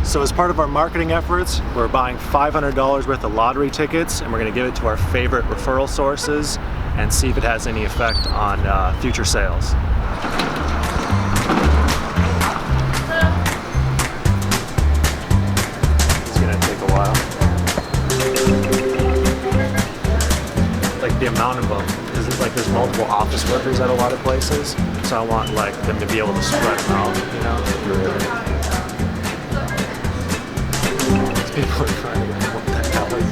So as part of our marketing efforts, we're buying $500 worth of lottery tickets, and we're going to give it to our favorite referral sources and see if it has any effect on future sales. It's going to take a while. Like the amount of them, because it's like there's multiple office workers at a lot of places, so I want like them to be able to spread them out, you know? People are trying to get what the hell is.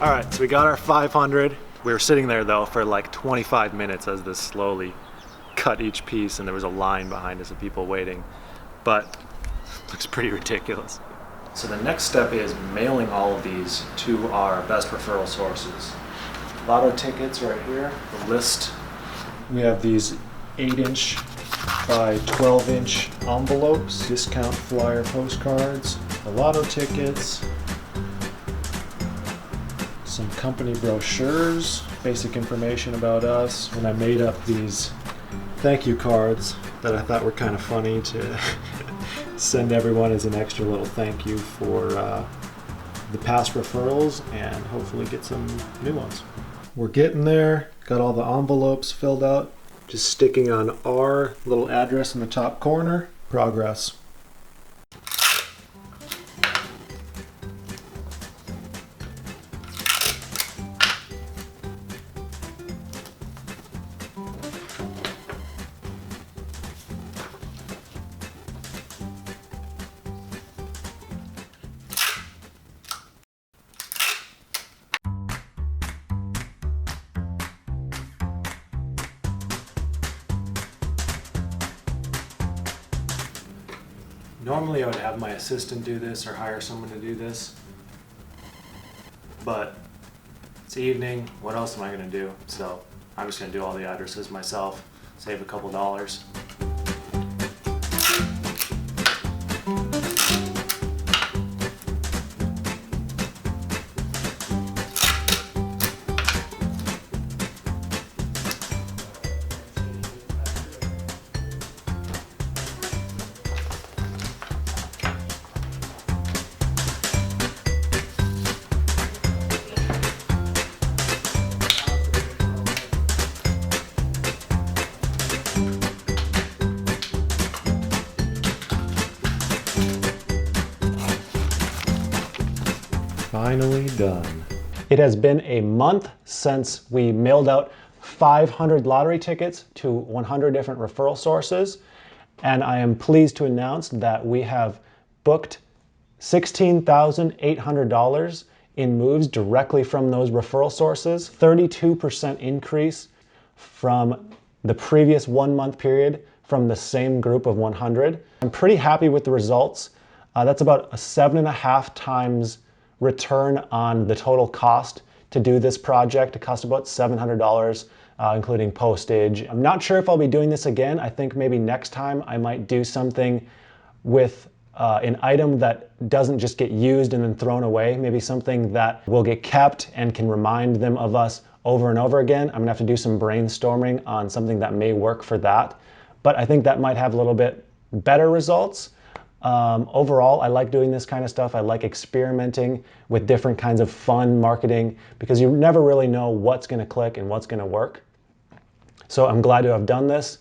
All right, so we got our 500. We were sitting there though for like 25 minutes as this slowly cut each piece, and there was a line behind us of people waiting, but it looks pretty ridiculous. So the next step is mailing all of these to our best referral sources. Lotto tickets right here, the list. We have these 8-inch by 12-inch envelopes, discount flyer postcards, the lotto tickets, some company brochures, basic information about us. And I made up these thank you cards that I thought were kind of funny to send everyone as an extra little thank you for the past referrals and hopefully get some new ones. We're getting there, got all the envelopes filled out. Just sticking on our little address in the top corner. Progress. Normally I would have my assistant do this or hire someone to do this, but it's evening, what else am I going to do? So I'm just going to do all the addresses myself, save a couple dollars. Finally done. It has been a month since we mailed out 500 lottery tickets to 100 different referral sources, and I am pleased to announce that we have booked $16,800 in moves directly from those referral sources, 32% increase from the previous 1 month period from the same group of 100. I'm pretty happy with the results. That's about a 7.5 times return on the total cost to do this project. It cost about $700, including postage. I'm not sure if I'll be doing this again. I think maybe next time I might do something with an item that doesn't just get used and then thrown away. Maybe something that will get kept and can remind them of us over and over again. I'm gonna have to do some brainstorming on something that may work for that. But I think that might have a little bit better results. Overall, I like doing this kind of stuff. I like experimenting with different kinds of fun marketing because you never really know what's going to click and what's going to work. So I'm glad to have done this,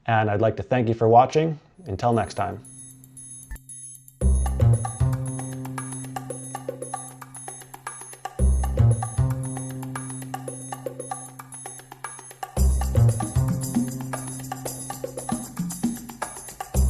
and I'd like to thank you for watching. Until next time.